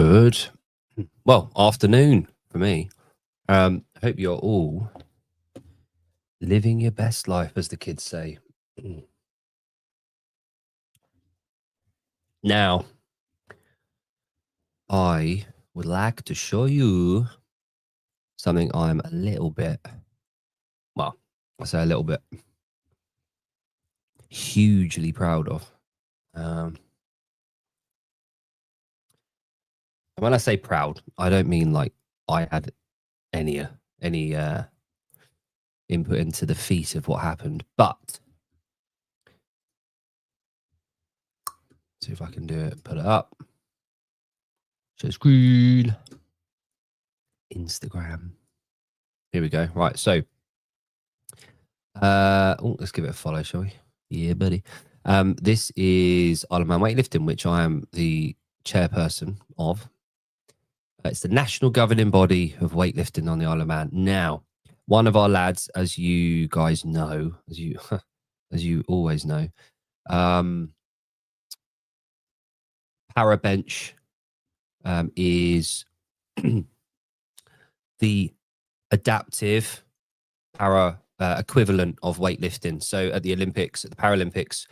Good, well, afternoon for me. I hope you're all living your best life, as the kids say. Now, I would like to show you something I'm a little bit, well, I say a little bit, hugely proud of. And when I say proud, I don't mean like I had any input into the feat of what happened, but see if I can do it. Put it up. Share screen. Instagram. Here we go. Right. So, let's give it a follow, shall we? Yeah, buddy. This is Isle of Man Weightlifting, which I am the chairperson of. It's the national governing body of weightlifting on the Isle of Man. Now, one of our lads, as you guys know, as you always know, Parabench is the adaptive para equivalent of weightlifting. So at the Olympics, at the Paralympics,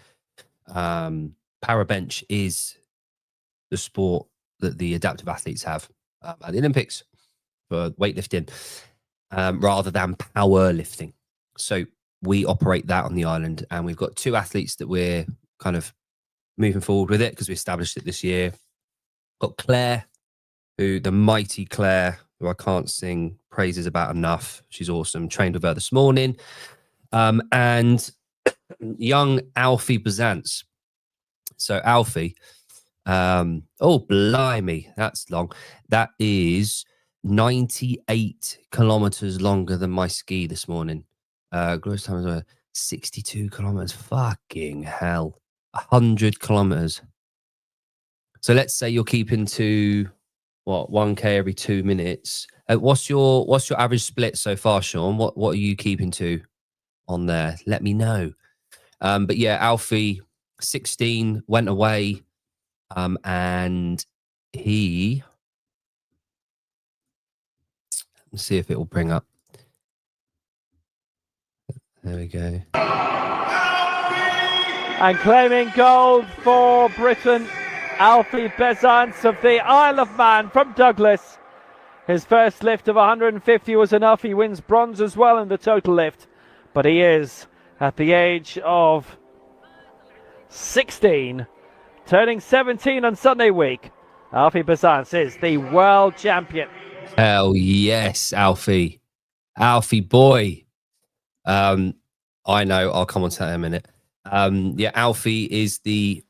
parabench is the sport that the adaptive athletes have at the Olympics for weightlifting, rather than powerlifting. So we operate that on the island, and we've got two athletes that we're kind of moving forward with it because we established it this year. Got Claire, the mighty Claire, who I can't sing praises about enough. She's awesome. Trained with her this morning. And young Alfie Bazance. So Alfie, oh, blimey, that's long. That is 98 kilometers longer than my ski this morning. Gross time was 62 kilometers. Fucking hell. 100 kilometers. So let's say you're keeping to what, 1K every 2 minutes. What's your average split so far, Sean? What are you keeping to on there? Let me know. But yeah, Alfie, 16, went away, and he, let's see if it will bring up. There we go. And claiming gold for Britain, Alfie Bazance of the Isle of Man from Douglas. His first lift of 150 was enough. He wins bronze as well in the total lift. But he is, at the age of 16, turning 17 on Sunday week, Alfie Bazance is the world champion. Hell yes, Alfie. Alfie boy. I know, I'll come on to that in a minute. Yeah, Alfie is the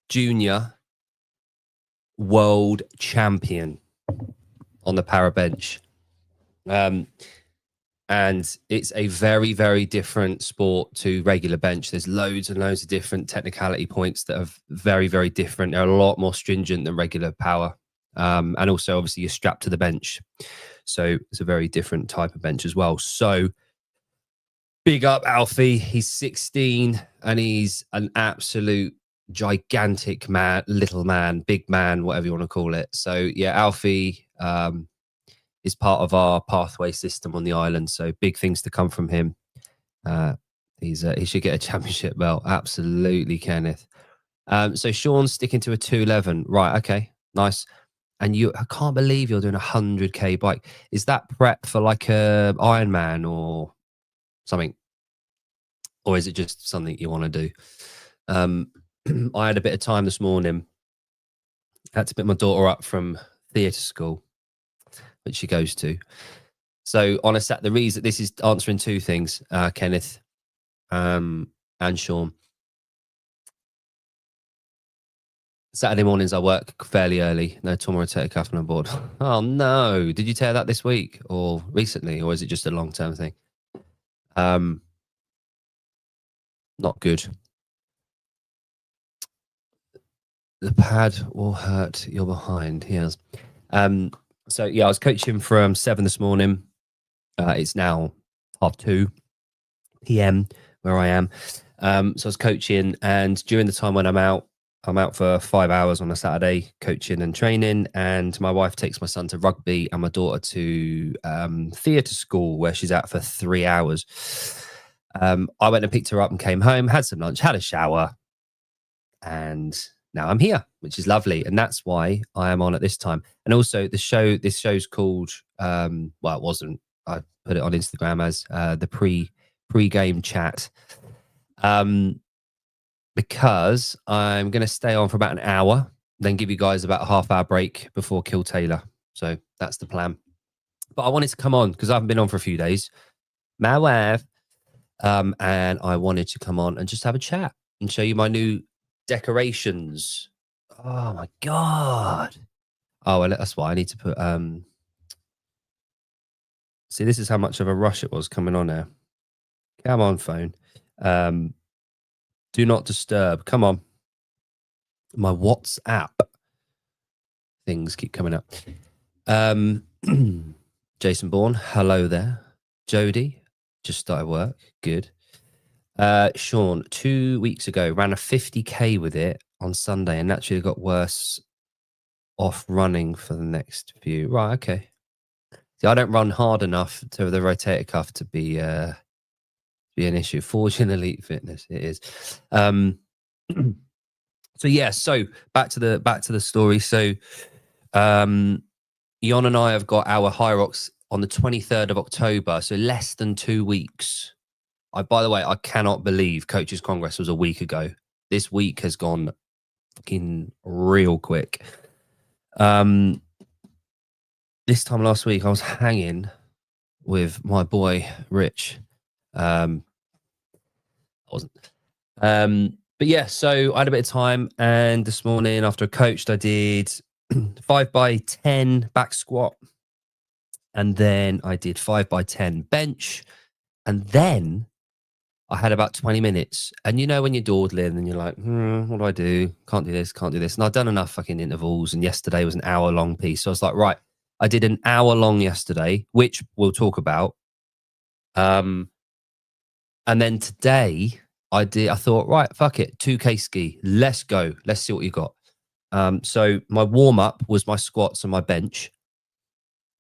junior world champion on the para bench. And it's a very, very different sport to regular bench. There's loads and loads of different technicality points that are very, very different. They're a lot more stringent than regular power. And also, obviously, you're strapped to the bench. So it's a very different type of bench as well. So big up Alfie. He's 16 and he's an absolute gigantic man, little man, big man, whatever you want to call it. So yeah, Alfie is part of our pathway system on the island. So big things to come from him. He should get a championship belt. Absolutely, Kenneth. So Sean's sticking to a 211. Right, okay, nice. And I can't believe you're doing 100k bike. Is that prep for like a Ironman or something? Or is it just something you want to do? I had a bit of time this morning. Had to pick my daughter up from theatre school, which she goes to. So on a the reason this is answering two things, Kenneth, and Sean. Saturday mornings I work fairly early. No tomorrow take a on board. Oh no! Did you tear that this week or recently, or is it just a long-term thing? Not good. The pad will hurt your behind. Yes. So yeah, I was coaching from 7 this morning. It's now 2:30 p.m. where I am. So I was coaching, and during the time when I'm out, I'm out for 5 hours on a Saturday coaching and training, and my wife takes my son to rugby and my daughter to theatre school where she's out for 3 hours. I went and picked her up and came home, had some lunch, had a shower, and now I'm here, which is lovely. And that's why I am on at this time. And also this show's called, well, it wasn't, I put it on Instagram as the pre-game chat. Because I'm going to stay on for about an hour, then give you guys about a half-hour break before Kill Taylor. So that's the plan. But I wanted to come on because I haven't been on for a few days. My wife. And I wanted to come on and just have a chat and show you my new decorations. Oh, my God. Oh, well, that's why I need to put... See, this is how much of a rush it was coming on now. Come on, phone. Do not disturb. Come on. My WhatsApp things keep coming up. Jason Bourne, hello there. Jody, just started work. Good. Sean, 2 weeks ago, ran a 50K with it on Sunday and naturally got worse off running for the next few. Right, okay. See, I don't run hard enough to the rotator cuff to be an issue. Forge in Elite Fitness, it is. So yeah, so back to the story. So Jon and I have got our High Rocks on the 23rd of October, so less than 2 weeks. By the way, I cannot believe Coaches Congress was a week ago. This week has gone fucking real quick. This time last week, I was hanging with my boy Rich. I wasn't. But yeah, so I had a bit of time, and this morning after I coached, I did 5x10 back squat, and then I did 5x10 bench, and then I had about 20 minutes. And you know when you're dawdling and you're like, what do I do? Can't do this, can't do this. And I'd done enough fucking intervals, and yesterday was an hour-long piece. So I was like, right, I did an hour-long yesterday, which we'll talk about. And then today... I thought, right, fuck it, 2K ski, let's go, let's see what you got. So my warm-up was my squats and my bench,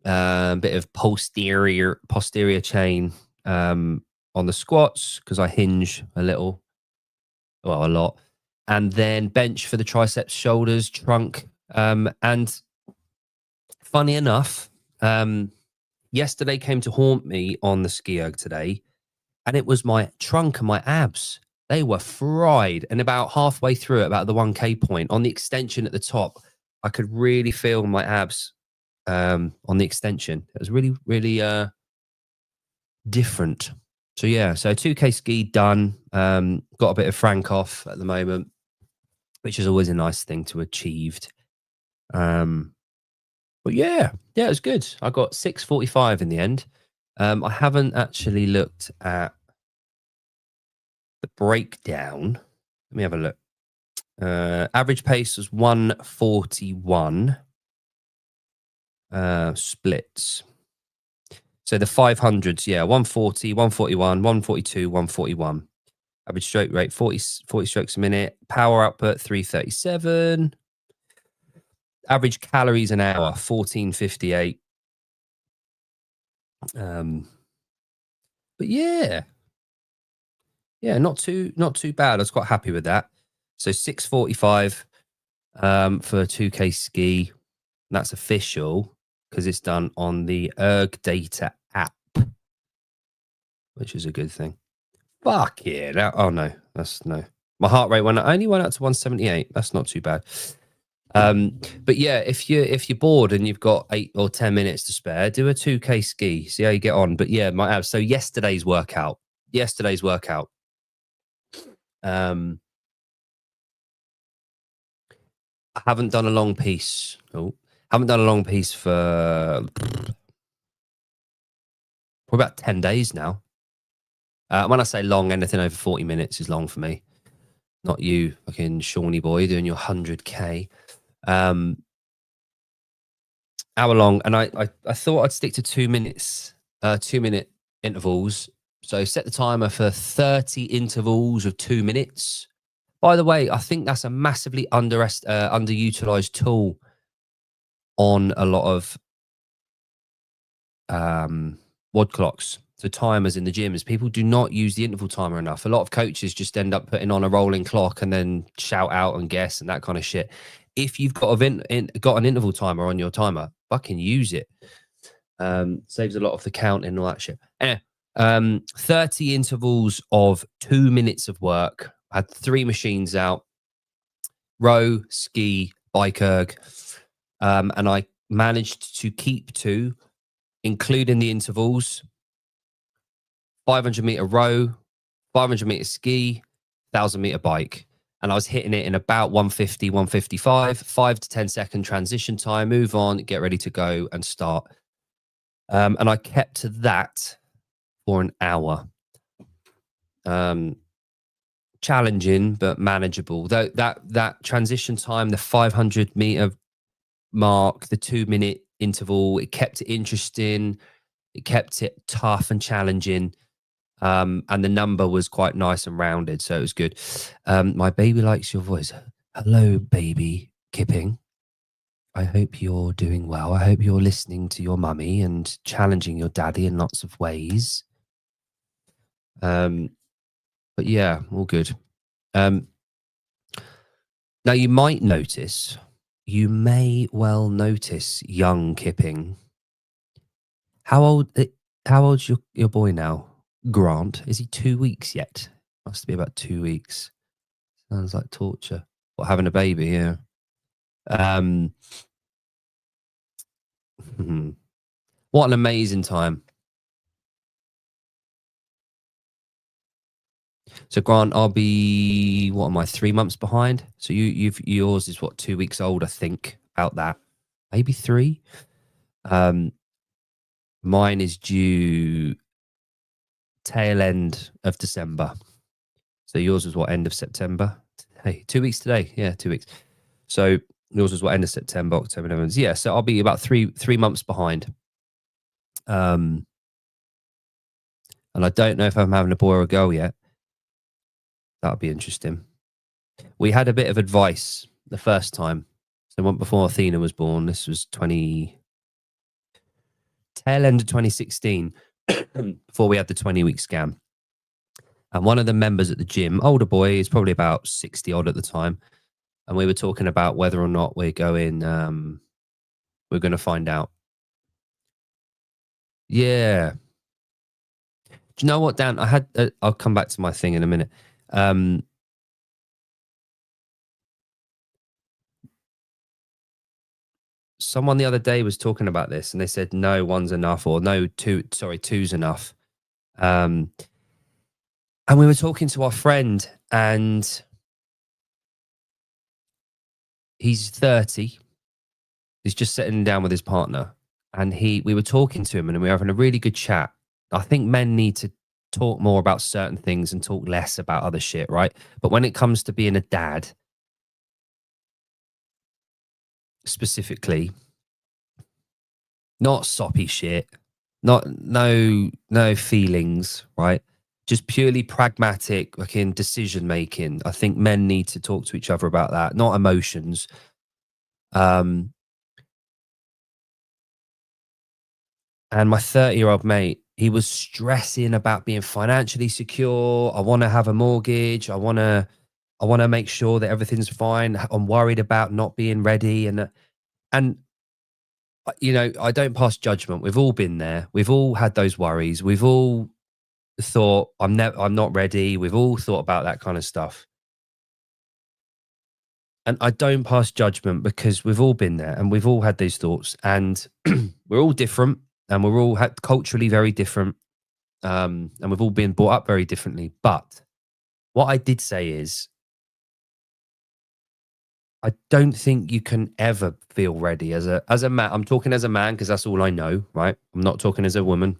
bit of posterior chain on the squats because I hinge a little, well, a lot, and then bench for the triceps, shoulders, trunk, and funny enough, yesterday came to haunt me on the ski erg today. And it was my trunk and my abs. They were fried. And about halfway through, about the 1K point, on the extension at the top, I could really feel my abs on the extension. It was really, really different. So, yeah, so 2K ski done. Got a bit of frank off at the moment, which is always a nice thing to achieve. But, yeah, it was good. I got 6:45 in the end. I haven't actually looked at the breakdown. Let me have a look. Average pace was 141 splits. So the 500s, yeah, 140, 141, 142, 141. Average stroke rate, 40 strokes a minute. Power output, 337. Average calories an hour, 1458. But yeah, not too bad. I was quite happy with that. So 6:45 for 2K ski. That's official because it's done on the Erg Data app, which is a good thing. Fuck yeah! Oh no, that's no. My heart rate only went up to 178. That's not too bad. But yeah, if you're bored and you've got 8 or 10 minutes to spare, do a 2K ski, see how you get on. But yeah, my abs. So yesterday's workout. I haven't done a long piece. Haven't done a long piece for about 10 days now. When I say long, anything over 40 minutes is long for me. Not you, fucking Shawnee boy, doing your 100K. Hour long, and I thought I'd stick to 2 minutes, 2-minute intervals. So set the timer for 30 intervals of 2 minutes, By the way, I think that's a massively underutilized tool on a lot of WOD clocks. So timers in the gym is people do not use the interval timer enough. A lot of coaches just end up putting on a rolling clock and then shout out and guess and that kind of shit. If you've got an interval timer on your timer, fucking use it. Saves a lot of the counting and all that shit. 30 intervals of 2 minutes of work. I had 3 machines out: row, ski, bike erg. And I managed to keep to, including the intervals, 500 meter row, 500 meter ski, 1,000 meter bike. And I was hitting it in about 150, 155, 5 to 10 second transition time, move on, get ready to go and start. And I kept to that for an hour. Challenging, but manageable. Though that transition time, the 500 meter mark, the 2 minute interval, it kept it interesting. It kept it tough and challenging. And the number was quite nice and rounded, so it was good. My baby likes your voice. Hello, baby Kipping. I hope you're doing well. I hope you're listening to your mummy and challenging your daddy in lots of ways. But yeah, all good. Now you might notice, you may well notice, young Kipping. How old's your boy now? Grant, is he 2 weeks yet? Must be about 2 weeks. Sounds like torture. What, having a baby? Yeah. What an amazing time. So Grant, I'll be, what am I, 3 months behind? So yours is what, 2 weeks old, I think, about that. Maybe 3. Mine is due tail end of December. So yours was what, end of September? Hey, 2 weeks today. Yeah, 2 weeks. So yours was what, end of September, October, November. Yeah, so I'll be about three months behind. And I don't know if I'm having a boy or a girl yet. That'll be interesting. We had a bit of advice the first time. So one before Athena was born. This was tail end of 2016, before we had the 20-week scan. And one of the members at the gym, older boy, is probably about 60 odd at the time. And we were talking about whether or not we're going to find out. Yeah. Do you know what, Dan? I'll come back to my thing in a minute. Someone the other day was talking about this and they said, no, one's enough, or no, two's enough. And we were talking to our friend, and he's 30. He's just sitting down with his partner, and we were talking to him, and we were having a really good chat. I think men need to talk more about certain things and talk less about other shit, right? But when it comes to being a dad, specifically, not soppy shit, no feelings, right? Just purely pragmatic, like in decision making. I think men need to talk to each other about that, not emotions. And my 30-year-old mate, he was stressing about being financially secure. I want to have a mortgage. I want to make sure that everything's fine. I'm worried about not being ready. And you know, I don't pass judgment. We've all been there. We've all had those worries. We've all thought, I'm not ready. We've all thought about that kind of stuff. And I don't pass judgment, because we've all been there and we've all had these thoughts, and we're all different, and we're all culturally very different. And we've all been brought up very differently. But what I did say is, I don't think you can ever feel ready as a man. I'm talking as a man because that's all I know, right? I'm not talking as a woman.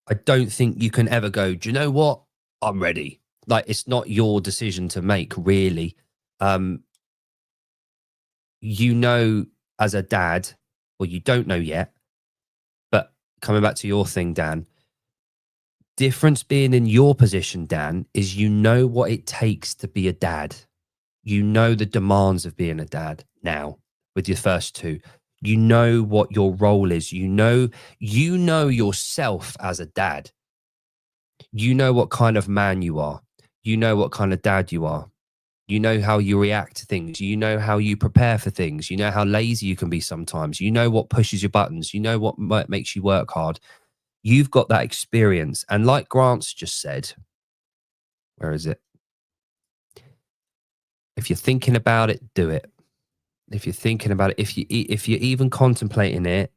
I don't think you can ever go, do you know what? I'm ready. Like, it's not your decision to make, really. You know, as a dad, or you don't know yet, but coming back to your thing, Dan, difference being in your position, Dan, is you know what it takes to be a dad. You know the demands of being a dad now with your first two. You know what your role is. You know yourself as a dad. You know what kind of man you are. You know what kind of dad you are. You know how you react to things. You know how you prepare for things. You know how lazy you can be sometimes. You know what pushes your buttons. You know what makes you work hard. You've got that experience. And like Grant's just said, where is it? If you're thinking about it, do it. If you're thinking about it, if you're even contemplating it,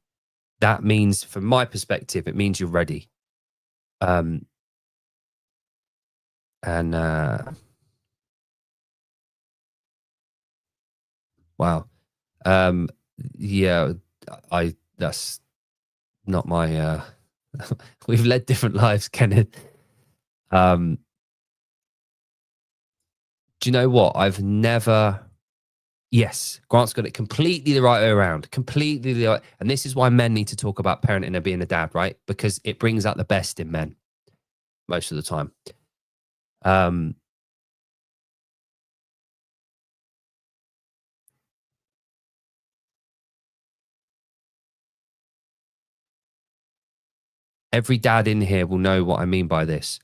that means, from my perspective, it means you're ready. Wow. Yeah, that's not my we've led different lives, Kenneth. Do you know what? I've never. Yes, Grant's got it completely the right way around. Completely the right. And this is why men need to talk about parenting and being a dad, right? Because it brings out the best in men most of the time. Every dad in here will know what I mean by this.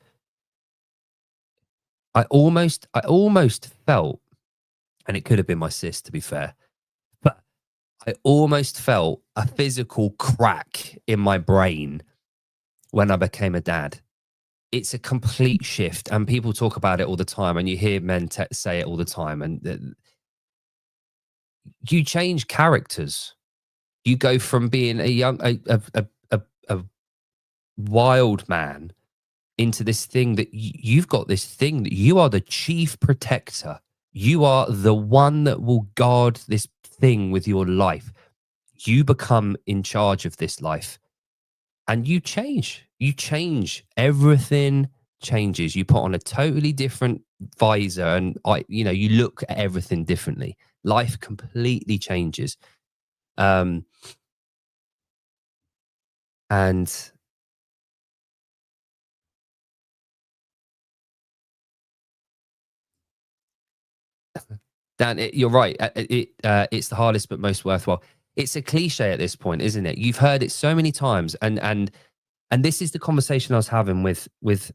I almost felt, and it could have been my sis, to be fair, but I almost felt a physical crack in my brain when I became a dad. It's a complete shift, and people talk about it all the time, and you hear men say it all the time, and you change characters. You go from being a wild man into this thing that you've got this thing that you are the chief protector. You are the one that will guard this thing with your life. You become in charge of this life, and you change. Everything changes. You put on a totally different visor, and you look at everything differently. Life completely changes. And Dan, you're right. It's the hardest but most worthwhile. It's a cliche at this point, isn't it? You've heard it so many times, and this is the conversation I was having with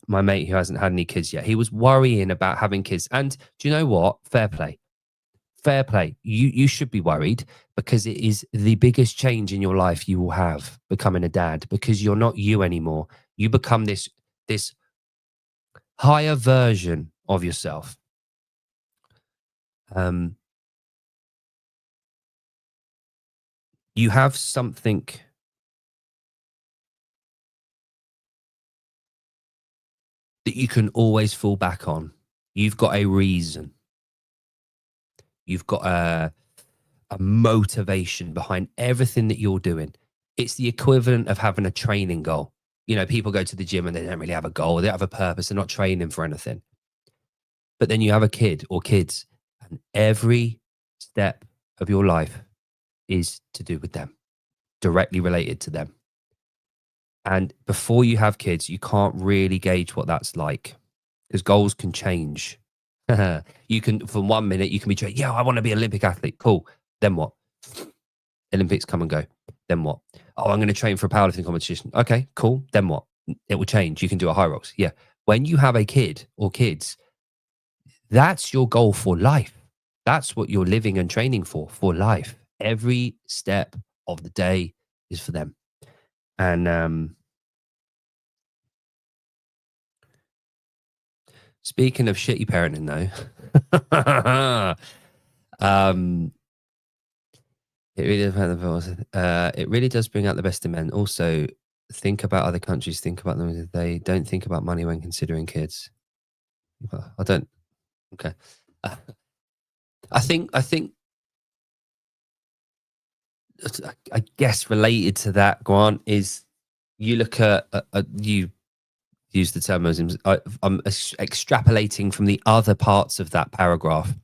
my mate who hasn't had any kids yet. He was worrying about having kids, and do you know what? Fair play. You should be worried, because it is the biggest change in your life you will have, becoming a dad, because you're not you anymore. You become this higher version of yourself. You have something that you can always fall back on. You've got a reason. You've got a motivation behind everything that you're doing. It's the equivalent of having a training goal. People go to the gym and they don't really have a goal. They don't have a purpose. They're not training for anything. But then you have a kid or kids, and every step of your life is to do with them, directly related to them. And before you have kids, you can't really gauge what that's like, because goals can change. You can, from 1 minute, you can be trained. Yeah, I want to be an Olympic athlete. Cool. Then what? Olympics come and go. Then what? Oh, I'm going to train for a powerlifting competition. Okay, cool. Then what? It will change. You can do a high rocks. Yeah. When you have a kid or kids, that's your goal for life. That's what you're living and training for life. Every step of the day is for them. And speaking of shitty parenting, though, it really does bring out the best in men. Also, think about other countries. Think about them. They don't think about money when considering kids. I don't. Okay. I think. I guess related to that, Grant, is you look at you use the term Muslims. I'm extrapolating from the other parts of that paragraph.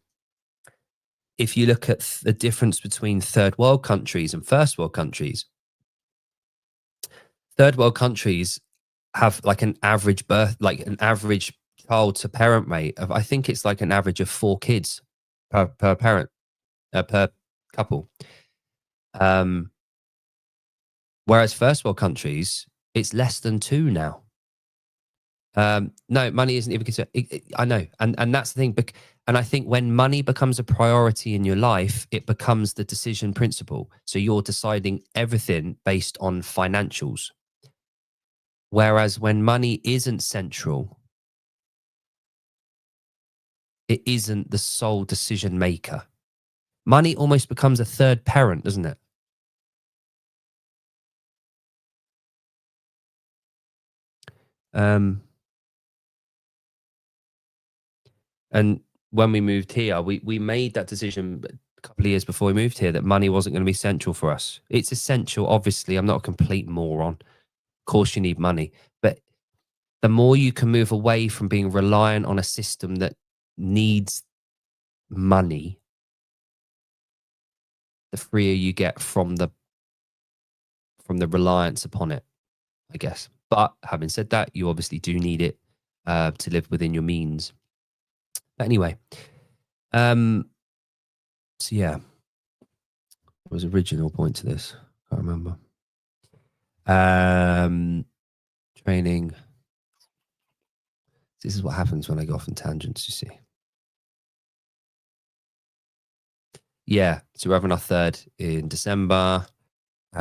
If you look at the difference between third world countries and first world countries, third world countries have like an average birth, like an average child to parent rate of, I think it's like an average of 4 kids per parent, per couple. Whereas first world countries, it's less than 2 now. No, money isn't even concerned. I know, and that's the thing. And I think when money becomes a priority in your life, it becomes the decision principle. So you're deciding everything based on financials. Whereas when money isn't central, it isn't the sole decision maker. Money almost becomes a third parent, doesn't it? And when we moved here, we made that decision a couple of years before we moved here that money wasn't going to be central for us. It's essential, obviously. I'm not a complete moron. Of course, you need money, but the more you can move away from being reliant on a system that needs money, the freer you get from the reliance upon it, I guess. But having said that, you obviously do need it to live within your means. But anyway, so yeah, what was the original point to this? I can't remember. Training. This is what happens when I go off on tangents, you see. Yeah, so we're having our 3rd in December. Do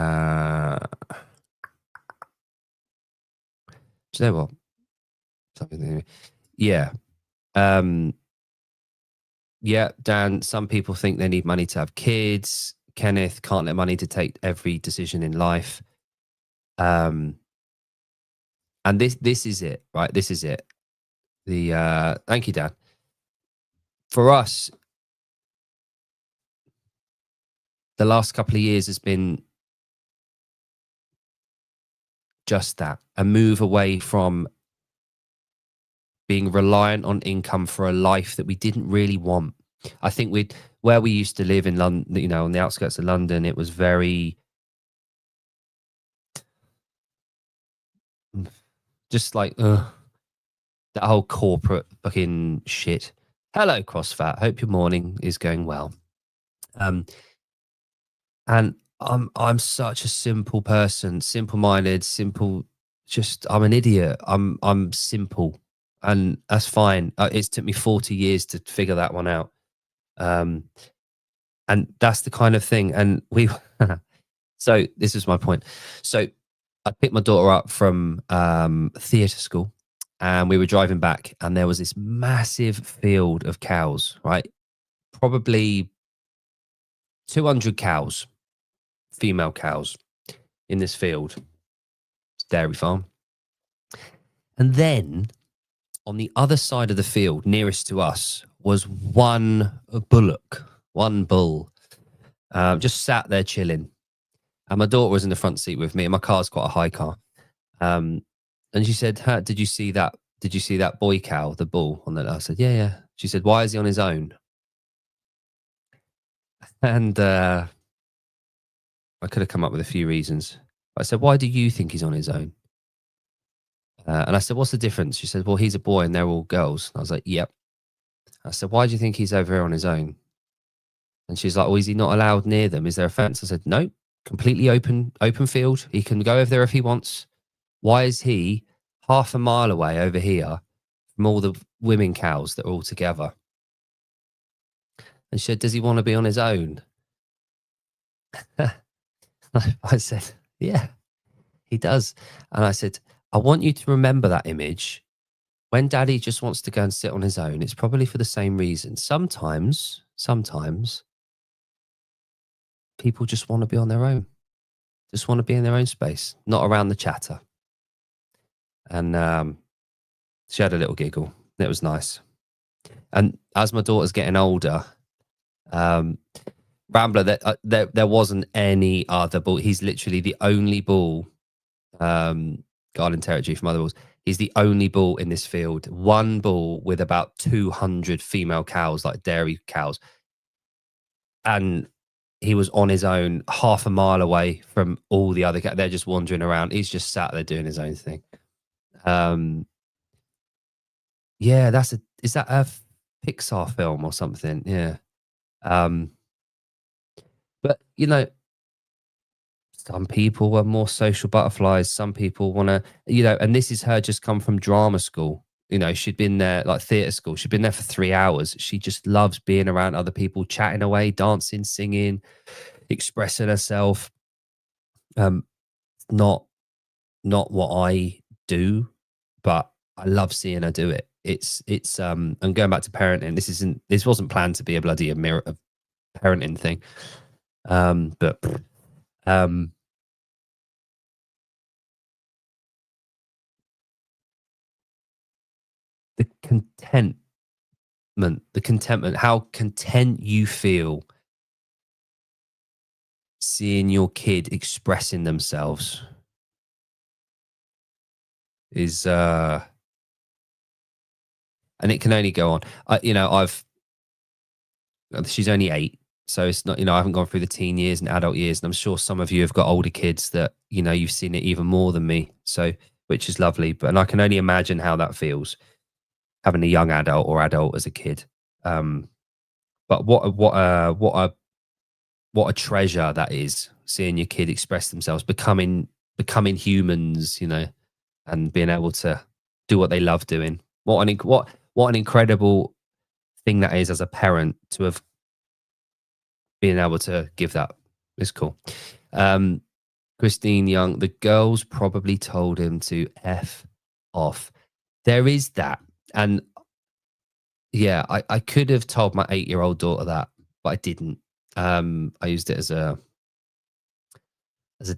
you know what? Something. Yeah. Yeah, Dan, some people think they need money to have kids. Kenneth can't let money dictate every decision in life. And this is it, right? This is it. Thank you, Dan. For us, the last couple of years has been just that, a move away from being reliant on income for a life that we didn't really want. I think where we used to live in London, you know, on the outskirts of London, it was very just like that whole corporate fucking shit. Hello, CrossFat. Hope your morning is going well. And I'm such a simple person, simple-minded, simple. Just I'm an idiot. I'm simple, and that's fine. It's took me 40 years to figure that one out. And that's the kind of thing. And we, so this is my point. So I picked my daughter up from theatre school, and we were driving back, and there was this massive field of cows, right? Probably 200 cows, female cows in this field. It's a dairy farm. And then on the other side of the field, nearest to us, was one bullock, one bull, just sat there chilling. And my daughter was in the front seat with me, and my car's quite a high car. And she said, did you see that? Did you see that boy cow, the bull on that? I said, yeah. She said, why is he on his own? And I could have come up with a few reasons. I said, why do you think he's on his own? And I said, what's the difference? She said, well, he's a boy and they're all girls. And I was like, yep. I said, why do you think he's over here on his own? And she's like, well, is he not allowed near them? Is there a fence? I said, no, completely open field. He can go over there if he wants. Why is he half a mile away over here from all the women cows that are all together? And she said, does he want to be on his own? I said, yeah, he does. And I said, I want you to remember that image. When daddy just wants to go and sit on his own, it's probably for the same reason. Sometimes people just want to be on their own, just want to be in their own space, not around the chatter. And she had a little giggle. It was nice. And as my daughter's getting older, Rambler, there wasn't any other bull. He's literally the only bull, Garden territory from other bulls. He's the only bull in this field. One bull with about 200 female cows, like dairy cows. And he was on his own, half a mile away from all the other cows. They're just wandering around. He's just sat there doing his own thing. Yeah, is that a Pixar film or something? Yeah. But you know, some people are more social butterflies. Some people want to, and this is her just come from drama school. She'd been there, like theatre school. She'd been there for 3 hours. She just loves being around other people, chatting away, dancing, singing, expressing herself. Not what I do, but I love seeing her do it. It's and going back to parenting, this wasn't planned to be a bloody mirror of parenting thing. But the contentment, how content you feel seeing your kid expressing themselves is and it can only go on. She's only 8, so it's not, I haven't gone through the teen years and adult years, and I'm sure some of you have got older kids that you've seen it even more than me, so which is lovely. And I can only imagine how that feels, having a young adult or adult as a kid. But what a treasure that is, seeing your kid express themselves, becoming humans, and being able to do what they love doing. What an incredible thing that is as a parent, to have been able to give that. It's cool. Christine Young, the girls probably told him to F off. There is that. And yeah, I could have told my 8-year-old daughter that, but I didn't. I used it as a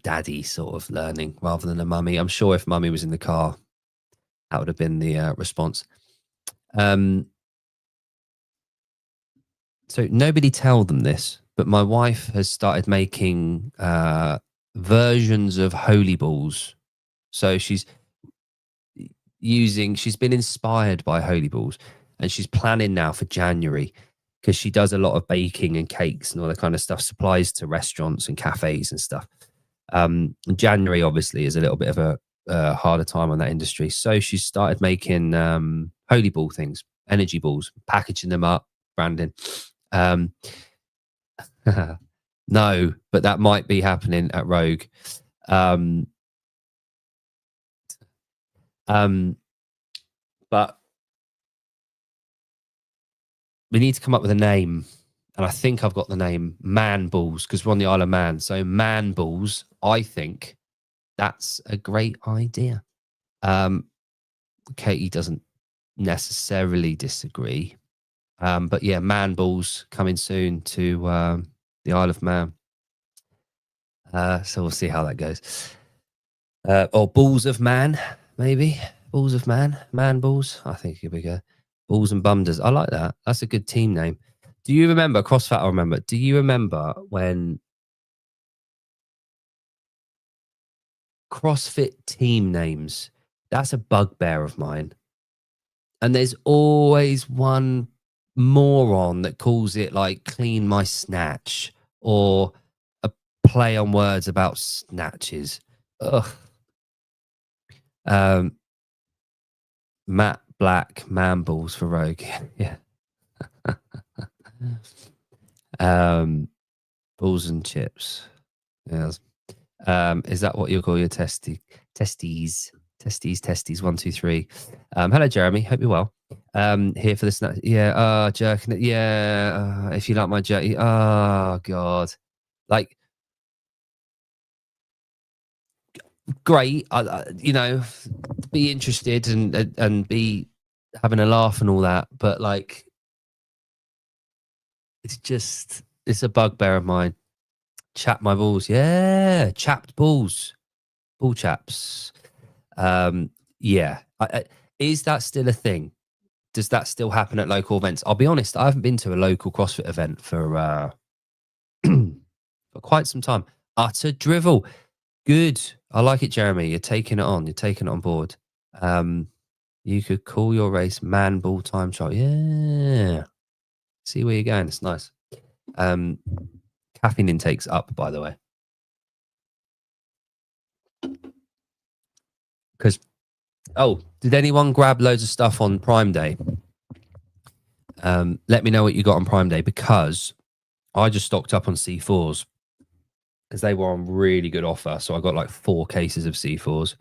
daddy sort of learning rather than a mummy. I'm sure if mummy was in the car, that would have been the response. So nobody tell them this, but my wife has started making versions of holy balls. So she's been inspired by holy balls, and she's planning now for January, because she does a lot of baking and cakes and all that kind of stuff, supplies to restaurants and cafes and stuff. January obviously is a little bit of a harder time on that industry. So she started making holy ball things, energy balls, packaging them up, branding. No, but that might be happening at Rogue. But we need to come up with a name, and I think I've got the name, Man Balls, because we're on the Isle of Man. So Man Balls, I think that's a great idea. Katie doesn't necessarily disagree. But yeah, Man Balls coming soon to the Isle of Man. So we'll see how that goes. Or Balls of Man, maybe. Balls of Man. Man Balls. I think here we go. Balls and Bunders. I like that. That's a good team name. Do you remember, CrossFit, I remember, do you remember when CrossFit team names, that's a bugbear of mine. And there's always one moron that calls it like Clean My Snatch, or a play on words about snatches. Ugh. Matt Black, Man Balls for Rogue. Yeah. Balls and chips. Yes. Is that what you call your testes? Testes, 1, 2, 3. Hello, Jeremy. Hope you're well. Here for the snack. Yeah. Jerking it. Yeah. If you like my jerk. Oh God. Like, great. Be interested and be having a laugh and all that, but like, it's a bugbear of mine. Chap my balls. Yeah. Chapped balls. Ball chaps. Yeah. Is that still a thing? Does that still happen at local events? I'll be honest, I haven't been to a local CrossFit event for for quite some time. Utter drivel. Good. I like it, Jeremy. You're taking it on. You're taking it on board. You could call your race Man Ball Time Trial. Yeah. See where you're going. It's nice. Caffeine intake's up, by the way. Because Oh, did anyone grab loads of stuff on Prime Day? Let me know what you got on Prime Day, because I just stocked up on C4s because they were on really good offer. So I got like 4 cases of C4s.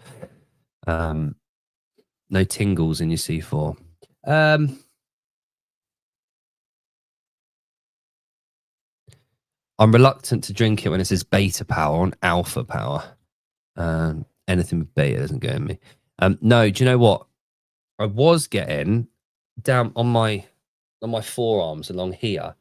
No tingles in your C4. I'm reluctant to drink it when it says beta power on alpha power. Anything with beta doesn't go in me. No, do you know what? I was getting down on my forearms along here.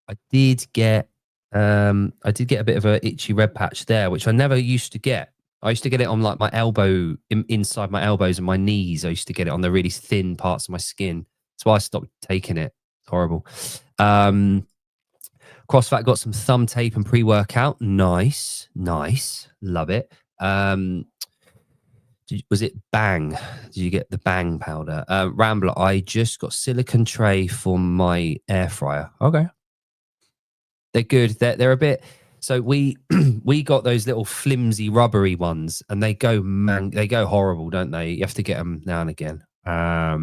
I did get a bit of a itchy red patch there, which I never used to get. I used to get it on like my elbow, inside my elbows and my knees. I used to get it on the really thin parts of my skin. That's why I stopped taking it. It's horrible. CrossFit got some thumb tape and pre-workout. Nice. Love it. Was it Bang? Did you get the Bang powder? Rambler, I just got silicone tray for my air fryer. Okay. They're good. They're a bit... So we got those little flimsy rubbery ones, and they go horrible, don't they? You have to get them now and again. I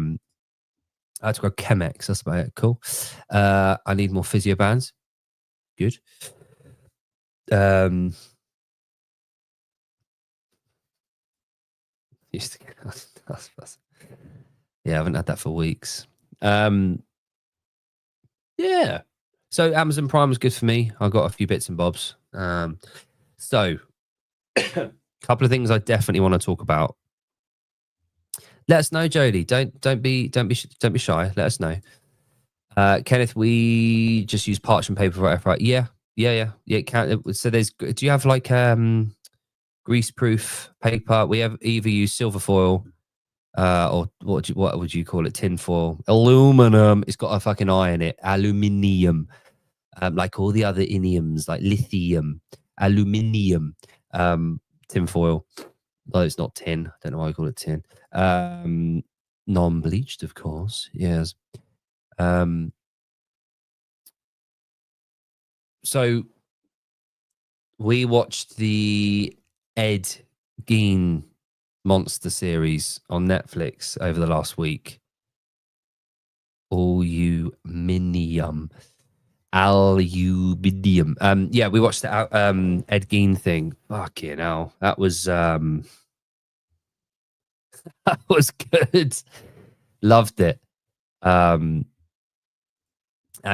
had to go Chemex. That's about it. Cool. I need more physio bands. Good. Yeah, I haven't had that for weeks. Yeah. So Amazon Prime was good for me. I got a few bits and bobs. So a couple of things I definitely want to talk about. Let us know, Jodie. Don't be shy. Let us know. Kenneth, we just use parchment paper for air. Yeah. So do you have like grease-proof paper? We have either use silver foil, or what would you call it? Tin foil, aluminum. It's got a fucking I in it. Aluminium, like all the other iniums, like lithium, aluminium, tin foil. Well, it's not tin. I don't know why I call it tin. Non-bleached, of course. Yes. So we watched the Ed Gein monster series on Netflix over the last week. Aluminium. Yeah, we watched the Ed Gein thing. Fucking hell. That was that was good. Loved it. Hang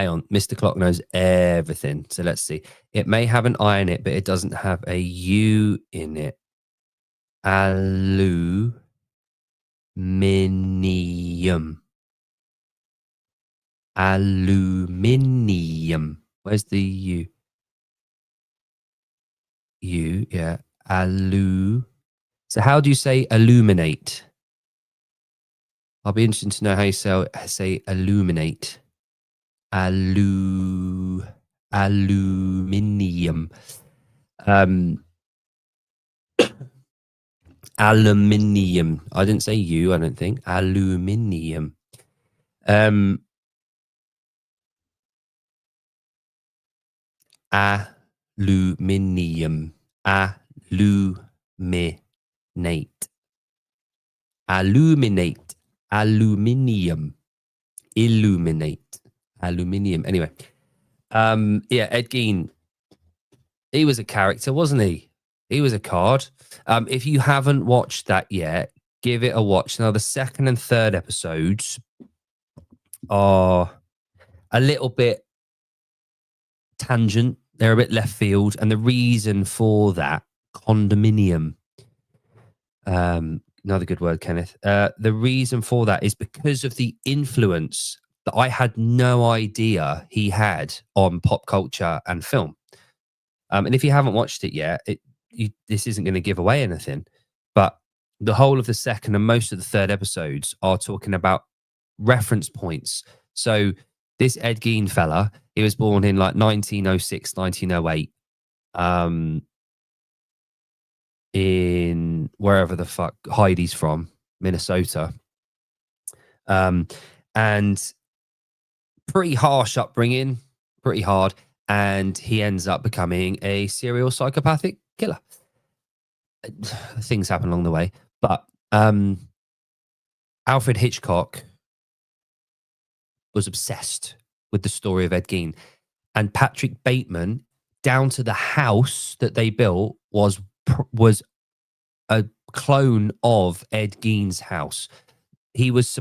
on, Mr. Clock knows everything. So let's see. It may have an I in it, but it doesn't have a U in it. Aluminium. Aluminium. Where's the U? U, yeah. So how do you say illuminate? I'll be interested to know how you say illuminate. Aluminium. Aluminium. I didn't say you, I don't think. Aluminium. Aluminium. Illuminate. Aluminium. Illuminate. Aluminium. Anyway. Yeah, Ed Gein. He was a character, wasn't he? He was a card. If you haven't watched that yet, give it a watch. Now, the second and third episodes are a little bit tangent. They're a bit left field. And the reason for that, condominium. Another good word, Kenneth. The reason for that is because of the influence that I had no idea he had on pop culture and film. And if you haven't watched it yet, this isn't going to give away anything. But the whole of the second and most of the third episodes are talking about reference points. So this Ed Gein fella, he was born in like 1906, 1908. In wherever the fuck Heidi's from, Minnesota. And pretty harsh upbringing, pretty hard. And he ends up becoming a serial psychopathic killer. Things happen along the way. But Alfred Hitchcock was obsessed with the story of Ed Gein, and Patrick Bateman, down to the house that they built, was a clone of Ed Gein's house. He was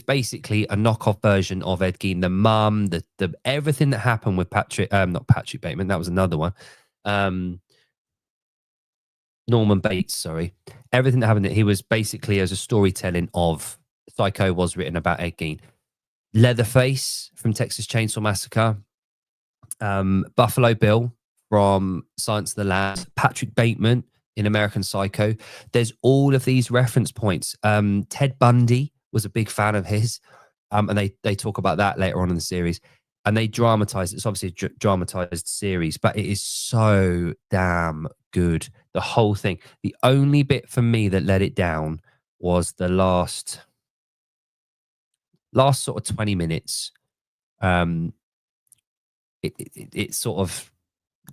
basically a knockoff version of Ed Gein. The mum, the everything that happened with not Patrick Bateman, that was another one. Norman Bates, sorry. Everything that happened, he was basically as a storytelling of Psycho was written about Ed Gein. Leatherface from Texas Chainsaw Massacre, Buffalo Bill from Silence of the Lambs, Patrick Bateman in American Psycho. There's all of these reference points. Ted Bundy was a big fan of his, and they talk about that later on in the series. And they dramatize. It's obviously a dramatized series, but it is so damn good. The whole thing. The only bit for me that let it down was the last sort of 20 minutes. It sort of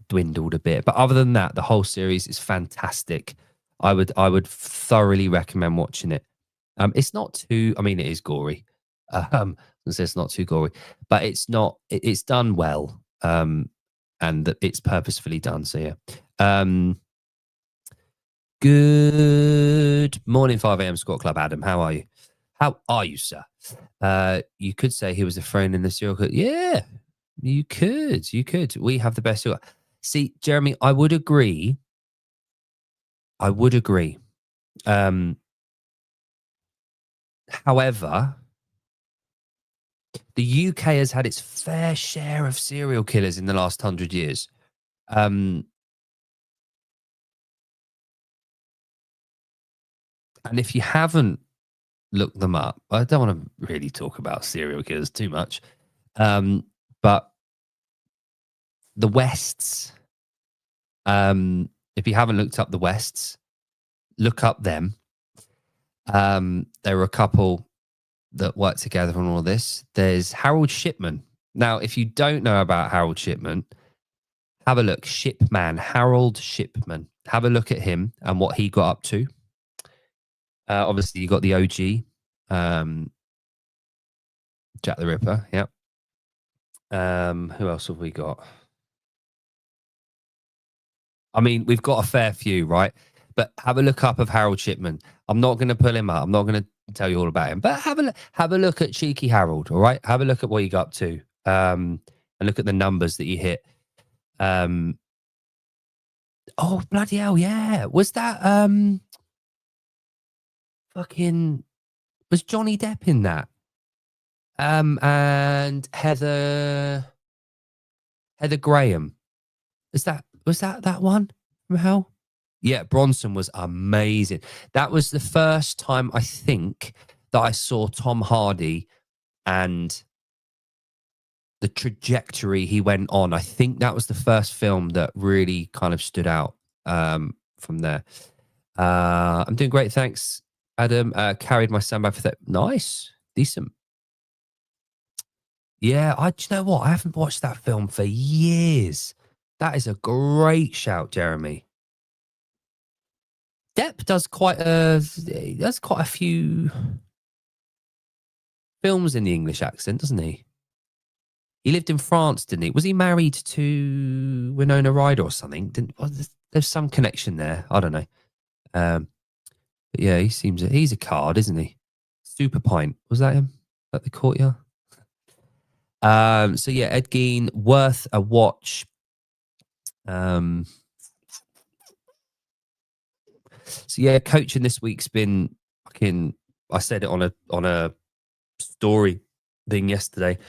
dwindled a bit, but other than that, the whole series is fantastic. I would thoroughly recommend watching it. It's not too, I mean, it is gory. It's not too gory, but it's done well. And that it's purposefully done. So yeah. Good morning, 5 a.m. Squad Club. Adam, how are you? How are you, sir? You could say he was a friend in the serial killer. Yeah, you could. We have the best. See, Jeremy, I would agree. However, the UK has had its fair share of serial killers in the last 100 years. And if you haven't looked them up, I don't want to really talk about serial killers too much. But the Wests, if you haven't looked up the Wests, look up them. There were a couple that worked together on all this. There's Harold Shipman. Now, if you don't know about Harold Shipman, have a look. Harold Shipman. Have a look at him and what he got up to. Obviously, you got the OG, Jack the Ripper. Yep. Who else have we got? I mean, we've got a fair few, right? But have a look up of Harold Shipman. I'm not going to pull him up. I'm not going to tell you all about him. But have a look at Cheeky Harold. All right, have a look at what he got up to, and look at the numbers that he hit. Oh bloody hell! Yeah, was that fucking was Johnny Depp in that? And Heather Graham. Was that one from hell? Yeah, Bronson was amazing. That was the first time I think that I saw Tom Hardy and the trajectory he went on. I think that was the first film that really kind of stood out from there. I'm doing great, thanks, Adam. Carried my son back for that. Nice, decent. Yeah, do you know what? I haven't watched that film for years. That is a great shout, Jeremy. Depp does quite a few films in the English accent, doesn't he? He lived in France, didn't he? Was he married to Winona Ryder or something? There's some connection there. I don't know. But yeah, he's a card, isn't he? Super Pint, was that him at the Courtyard? So yeah, Ed Gein, worth a watch. So yeah, coaching this week's been fucking. I said it on a story thing yesterday.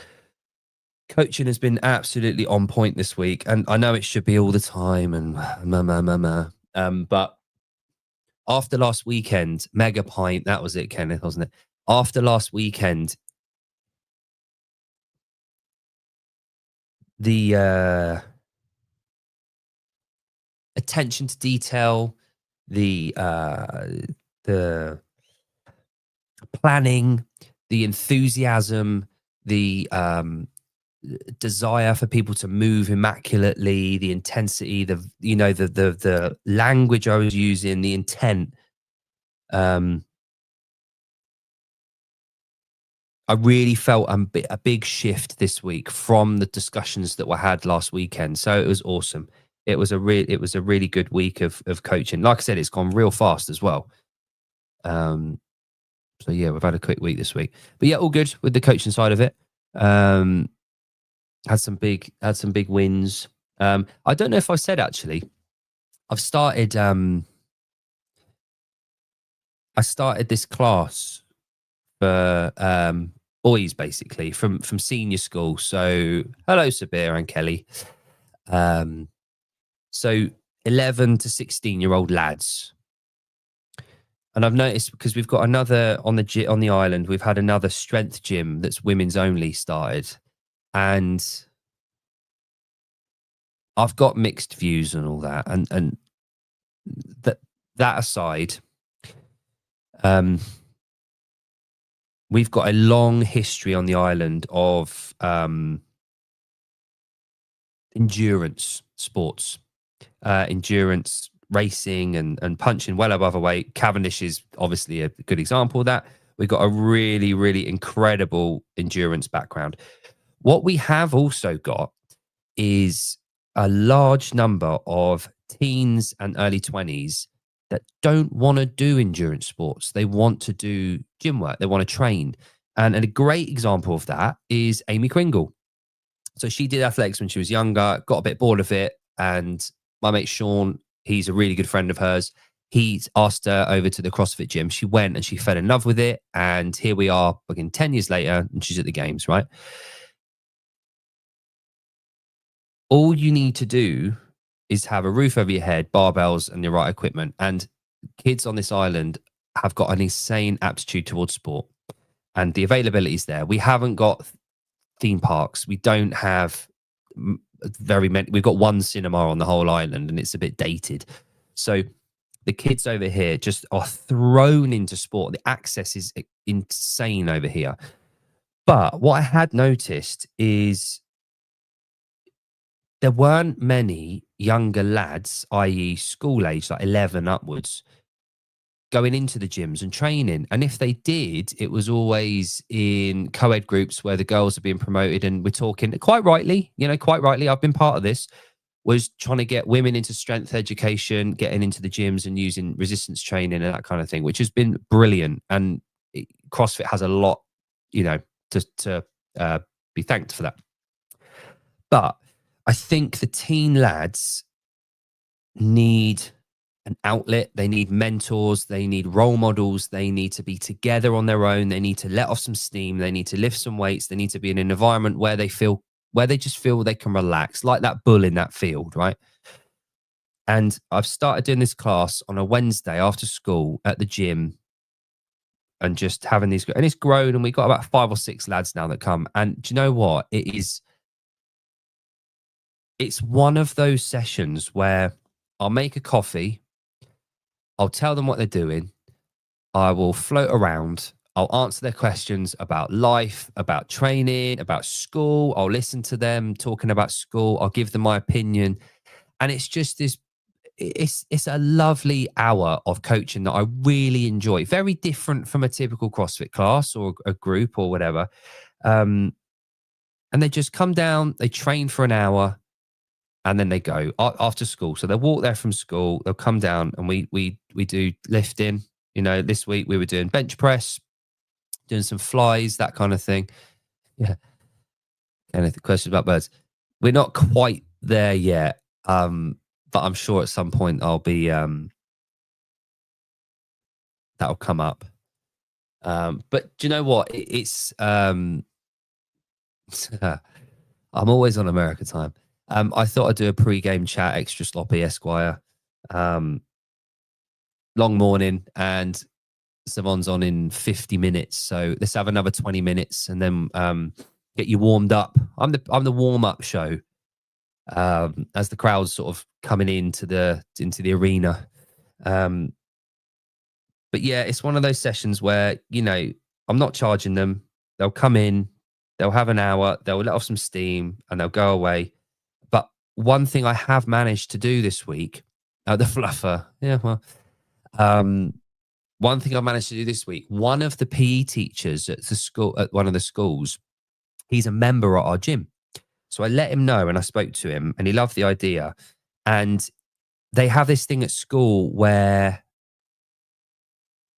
Coaching has been absolutely on point this week, and I know it should be all the time. And but after last weekend, Mega Pint, that was it, Kenneth, wasn't it? After last weekend, the attention to detail, the planning, the enthusiasm, the desire for people to move immaculately, the intensity, the language I was using, the intent. I really felt a big shift this week from the discussions that were had last weekend. So it was awesome. It was a really good week of coaching. Like I said, it's gone real fast as well. So yeah, we've had a quick week this week, but yeah, all good with the coaching side of it. Had some big wins. I don't know if I said, actually, I've started I started this class for boys, basically from senior school. So hello, Sabir and Kelly. So 11 to 16-year-old lads. And I've noticed, because we've got another on the island, we've had another strength gym that's women's only started, and I've got mixed views and all that. And that aside, we've got a long history on the island of endurance sports, endurance racing and punching well above a weight. Cavendish is obviously a good example of that. We've got a really, really incredible endurance background. What we have also got is a large number of teens and early 20s that don't want to do endurance sports. They want to do gym work. They want to train. And a great example of that is Amy Kringle. So she did athletics when she was younger, got a bit bored of it. And my mate Sean, he's a really good friend of hers, he's asked her over to the CrossFit gym. She went and she fell in love with it. And here we are, again, 10 years later, and she's at the games, right? All you need to do is have a roof over your head, barbells, and the right equipment. And kids on this island have got an insane aptitude towards sport, and the availability is there. We haven't got theme parks. We don't have very many. We've got one cinema on the whole island, and it's a bit dated. So the kids over here just are thrown into sport. The access is insane over here. But what I had noticed is there weren't many younger lads, i.e. school age, like 11 upwards, going into the gyms and training. And if they did, it was always in co-ed groups where the girls are being promoted. And we're talking, quite rightly, I've been part of this, was trying to get women into strength education, getting into the gyms and using resistance training and that kind of thing, which has been brilliant. And CrossFit has a lot, to be thanked for that. But I think the teen lads need an outlet. They need mentors. They need role models. They need to be together on their own. They need to let off some steam. They need to lift some weights. They need to be in an environment where they just feel they can relax, like that bull in that field, right? And I've started doing this class on a Wednesday after school at the gym, and just having these, and it's grown, and we've got about 5 or 6 lads now that come. And do you know what? It's one of those sessions where I'll make a coffee, I'll tell them what they're doing, I will float around, I'll answer their questions about life, about training, about school. I'll listen to them talking about school. I'll give them my opinion. And it's just this, it's a lovely hour of coaching that I really enjoy. Very different from a typical CrossFit class or a group or whatever. And they just come down, they train for an hour, and then they go after school. So they'll walk there from school, they'll come down, and we do lifting. This week we were doing bench press, doing some flies, that kind of thing. Yeah. Any questions about birds? We're not quite there yet. But I'm sure at some point I'll be, that'll come up. But do you know what? It's, I'm always on America time. I thought I'd do a pre-game chat, extra sloppy, Esquire. Long morning, and Savon's on in 50 minutes. So let's have another 20 minutes and then get you warmed up. I'm the warm-up show. As the crowd's sort of coming into the arena. But yeah, it's one of those sessions where, I'm not charging them. They'll come in, they'll have an hour, they'll let off some steam, and they'll go away. But one thing I have managed to do this week, the fluffer, yeah, well, one thing I managed to do this week, one of the PE teachers at the school, at one of the schools, he's a member at our gym. So I let him know and I spoke to him and he loved the idea. And they have this thing at school where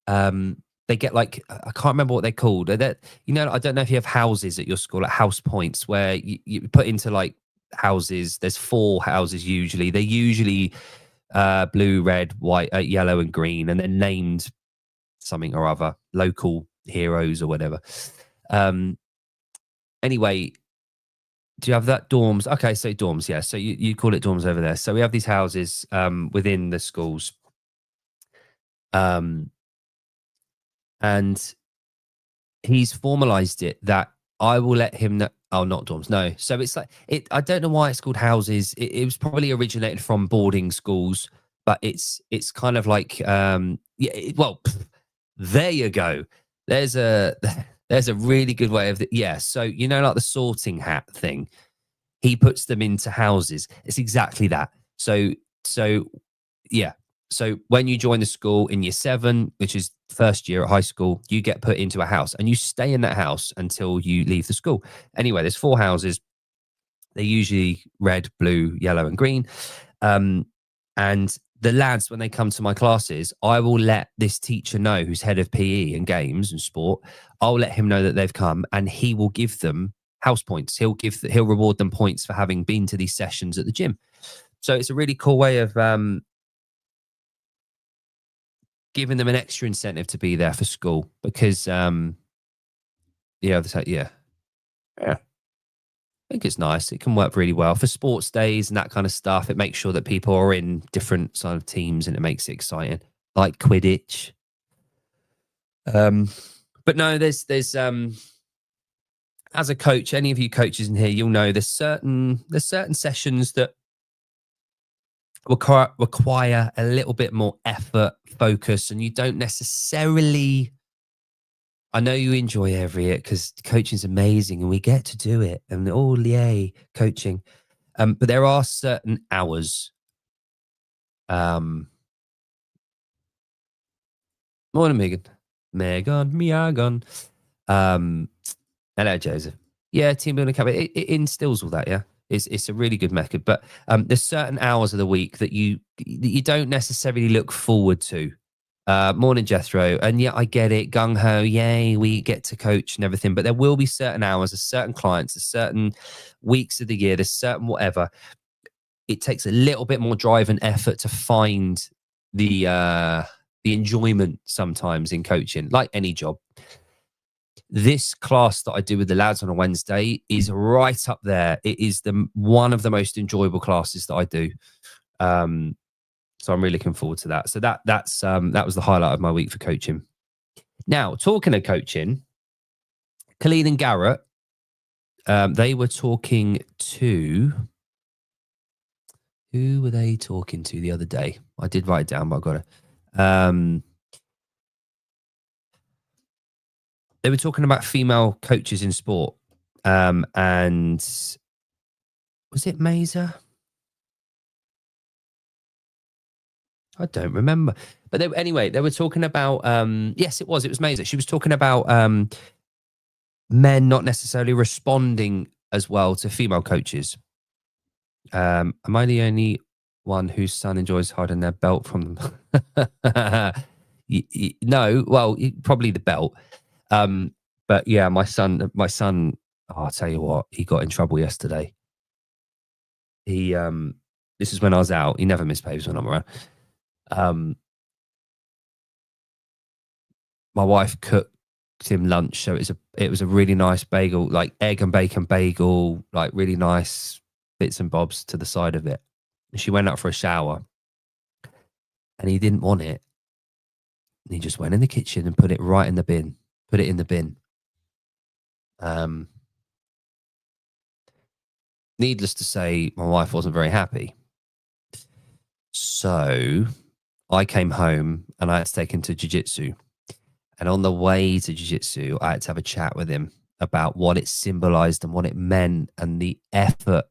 they get like, I can't remember what they're called. They're, you know, I don't know if you have houses at your school, like house points where you put into like houses. There's 4 houses usually. They're usually blue, red, white, yellow and green, and they're named something or other, local heroes or whatever. Anyway, do you have that? Dorms? Okay, so dorms, yeah. So you call it dorms over there. So we have these houses within the schools. And he's formalized it that I will let him know. Oh, not dorms, no. So it's like, I don't know why it's called houses. It was probably originated from boarding schools, but it's kind of like, there you go. There's a really good way of it. Yeah. So, you know, like the sorting hat thing, he puts them into houses. It's exactly that. So yeah. So when you join the school in year 7, which is first year at high school, you get put into a house and you stay in that house until you leave the school. Anyway, there's 4 houses. They're usually red, blue, yellow, and green. And the lads, when they come to my classes, I will let this teacher know, who's head of PE and games and sport. I'll let him know that they've come and he will give them house points. He'll reward them points for having been to these sessions at the gym. So it's a really cool way of giving them an extra incentive to be there for school because, I think it's nice. It can work really well for sports days and that kind of stuff. It makes sure that people are in different sort of teams and it makes it exciting, like Quidditch. But no, there's as a coach, any of you coaches in here, you'll know there's certain sessions that require a little bit more effort, focus, and you don't necessarily. I know you enjoy every it because coaching's amazing and we get to do it and yay, coaching. But there are certain hours. Morning, Megan. Megan. Hello, Joseph. Yeah, team building camp. It instills all that. Yeah, it's a really good method. But there's certain hours of the week that you don't necessarily look forward to. Morning, Jethro. And yeah, I get it. Gung ho. Yay, we get to coach and everything. But there will be certain hours, there's certain clients, there's certain weeks of the year, there's certain whatever. It takes a little bit more drive and effort to find the enjoyment sometimes in coaching, like any job. This class that I do with the lads on a Wednesday is right up there. It is one of the most enjoyable classes that I do. So I'm really looking forward to that. So that was the highlight of my week for coaching. Now, talking of coaching, Colleen and Garrett, they were talking to, who were they talking to the other day? I did write it down, but I got it. They were talking about female coaches in sport. And was it Mazer? I don't remember. But anyway, they were talking about, yes, it was Mazer. She was talking about men not necessarily responding as well to female coaches. Am I the only one whose son enjoys hiding their belt from them? No, well, probably the belt. But yeah, my son, I'll tell you what, he got in trouble yesterday. This is when I was out. He never misbehaves when I'm around. My wife cooked him lunch, so it was a really nice bagel, like egg and bacon bagel, like really nice bits and bobs to the side of it. And she went out for a shower, and he didn't want it. And he just went in the kitchen and put it right in the bin. Put it in the bin. Needless to say, my wife wasn't very happy. So I came home and I had to take him to jiu-jitsu. And on the way to jiu-jitsu, I had to have a chat with him about what it symbolized and what it meant and the effort,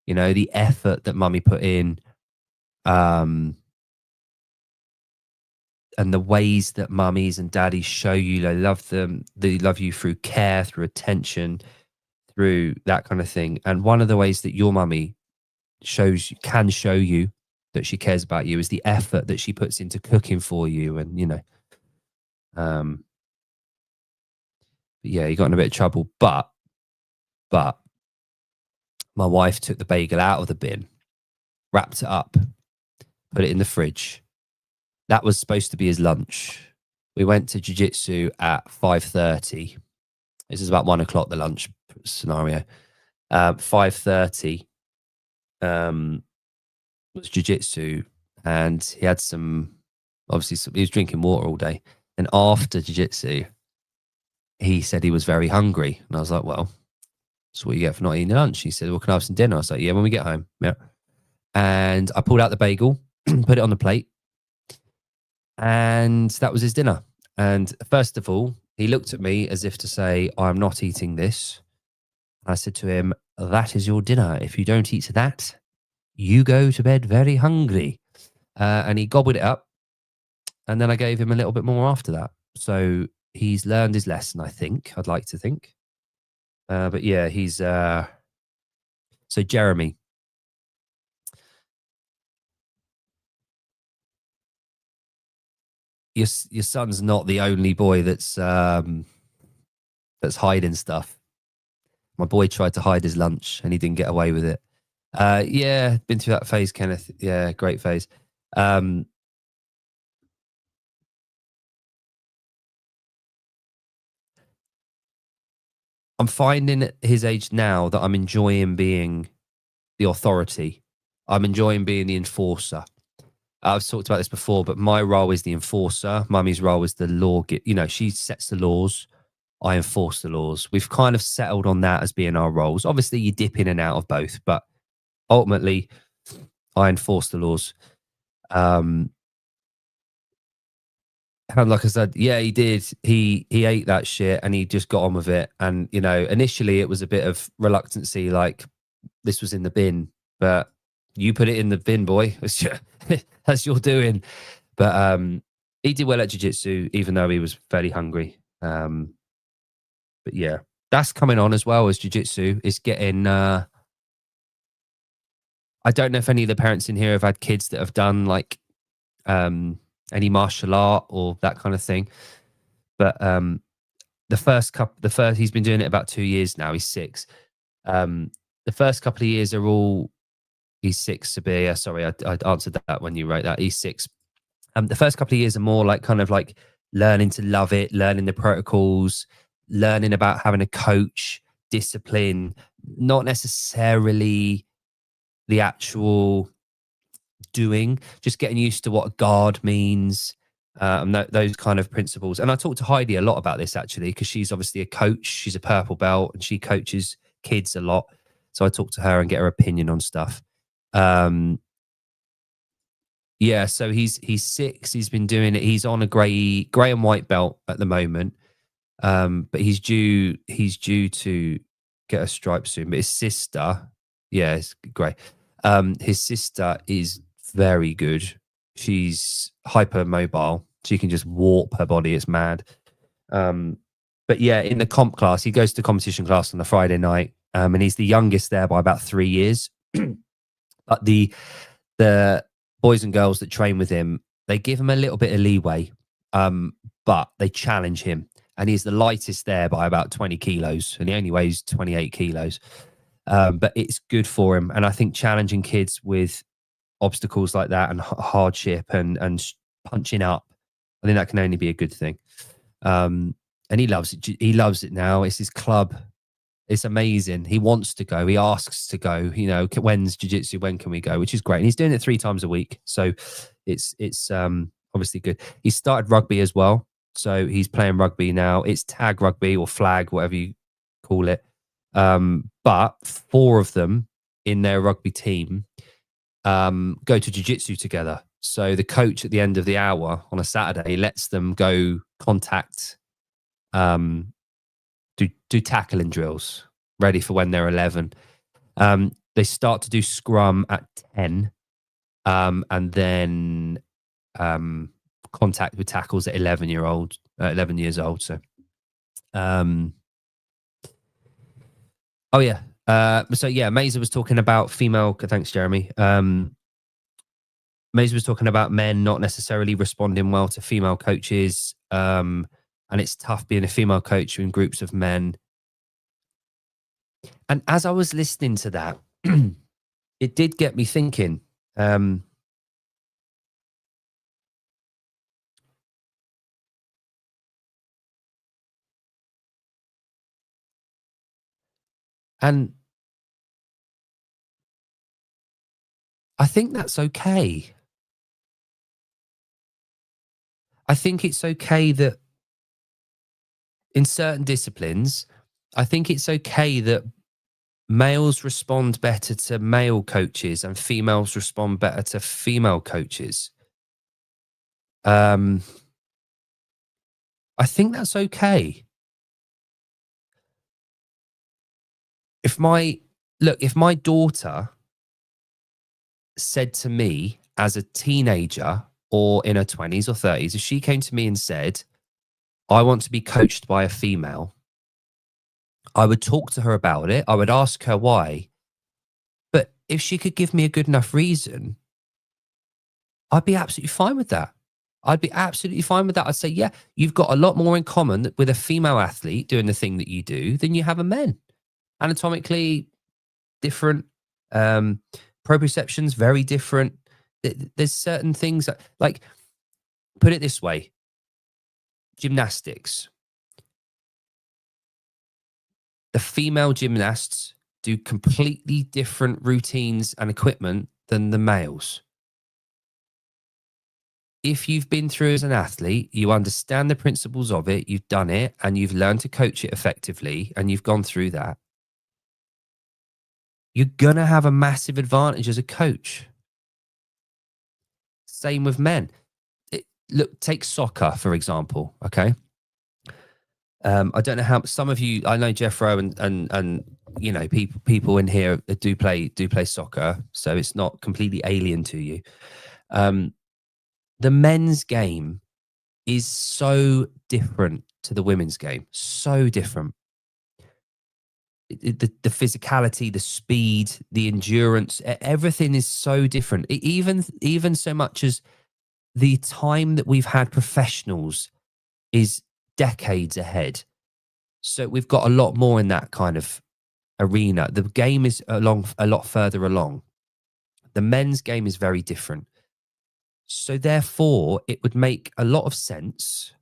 the effort that mummy put in. and the ways that mummies and daddies show you they love them, they love you through care, through attention, through that kind of thing. And one of the ways that your mummy can show you that she cares about you is the effort that she puts into cooking for you. And yeah, he got in a bit of trouble, but my wife took the bagel out of the bin, wrapped it up, put it in the fridge. That was supposed to be his lunch. We went to jiu-jitsu at 5:30. This is about 1 o'clock, the lunch scenario. 5:30 was jiu-jitsu, and he had he was drinking water all day. And after jiu-jitsu, he said he was very hungry. And I was like, well, that's what you get for not eating lunch. He said, well, can I have some dinner? I was like, yeah, when we get home. Yeah. And I pulled out the bagel, put it on the plate, and that was his dinner. And first of all, he looked at me as if to say, I'm not eating this. I said to him, that is your dinner. If you don't eat that, you go to bed very hungry. And he gobbled it up. And then I gave him a little bit more after that. So he's learned his lesson, I think. I'd like to think. But yeah, he's... So Jeremy. Your son's not the only boy that's hiding stuff. My boy tried to hide his lunch and he didn't get away with it. Yeah, been through that phase, Kenneth. Yeah, great phase. I'm finding at his age now that I'm enjoying being the authority. I'm enjoying being the enforcer. I've talked about this before, but my role is the enforcer. Mummy's role is the law. She sets the laws. I enforce the laws. We've kind of settled on that as being our roles. Obviously, you dip in and out of both, but ultimately, I enforce the laws. And like I said, yeah, he did. He ate that shit and he just got on with it. And, initially it was a bit of reluctancy, like this was in the bin, but you put it in the bin, boy. That's your doing. But he did well at jiu-jitsu, even though he was fairly hungry. But yeah, that's coming on as well as jiu-jitsu. It's getting... I don't know if any of the parents in here have had kids that have done like any martial art or that kind of thing. But he's been doing it about 2 years now. He's 6. The first couple of years are all... He's 6, Sabir. Sorry, I answered that when you wrote that. He's 6. The first couple of years are more like kind of like learning to love it, learning the protocols, learning about having a coach, discipline, not necessarily the actual doing, just getting used to what a guard means, and those kind of principles. And I talked to Heidi a lot about this actually, because she's obviously a coach. She's a purple belt and she coaches kids a lot. So I talked to her and get her opinion on stuff. Yeah, so he's 6. He's been doing it. He's on a gray and white belt at the moment. But he's due to get a stripe soon. But his sister, yeah, it's grey. His sister is very good. She's hyper mobile. She can just warp her body. It's mad. But yeah, in the comp class, he goes to competition class on a Friday night. And he's the youngest there by about 3 years. But the boys and girls that train with him, they give him a little bit of leeway, but they challenge him. And he's the lightest there by about 20 kilos, and he only weighs 28 kilos. But it's good for him. And I think challenging kids with obstacles like that and hardship and punching up, I think that can only be a good thing. And he loves it. He loves it now. It's his club. It's amazing. He wants to go. He asks to go. When's jiu-jitsu? When can we go? Which is great. And he's doing it 3 times a week. So it's obviously good. He started rugby as well. So he's playing rugby now. It's tag rugby or flag, whatever you call it. But 4 of them in their rugby team go to jiu-jitsu together. So the coach at the end of the hour on a Saturday lets them go contact, do tackling drills, ready for when they're 11. They start to do scrum at 10, and then contact with tackles at 11 years old. So, oh yeah. So yeah, Mazer was talking about female. Thanks, Jeremy. Mazer was talking about men not necessarily responding well to female coaches. And it's tough being a female coach in groups of men. And as I was listening to that, it did get me thinking. And I think that's okay. I think it's okay that in certain disciplines, I think it's okay that males respond better to male coaches and females respond better to female coaches. I think that's okay. If my daughter said to me as a teenager or in her 20s or 30s, if she came to me and said, I want to be coached by a female, I would talk to her about it. I would ask her why. But if she could give me a good enough reason, I'd be absolutely fine with that. I'd say, yeah, you've got a lot more in common with a female athlete doing the thing that you do than you have a men. Anatomically different, proprioception's very different. There's certain things that, like, put it this way, gymnastics. The female gymnasts do completely different routines and equipment than the males. If you've been through as an athlete, you understand the principles of it, you've done it, and you've learned to coach it effectively, and you've gone through that, you're going to have a massive advantage as a coach. Same with men. Look, take soccer, for example, okay? I don't know how some of you, I know Jeffro and you know, people in here do play soccer, so it's not completely alien to you. The men's game is so different to the women's game. So different. The physicality, the speed, the endurance, everything is so different. Even so much as the time that we've had professionals is decades ahead. So we've got a lot more in that kind of arena. The game is a lot further along. The men's game is very different. So therefore, it would make a lot of sense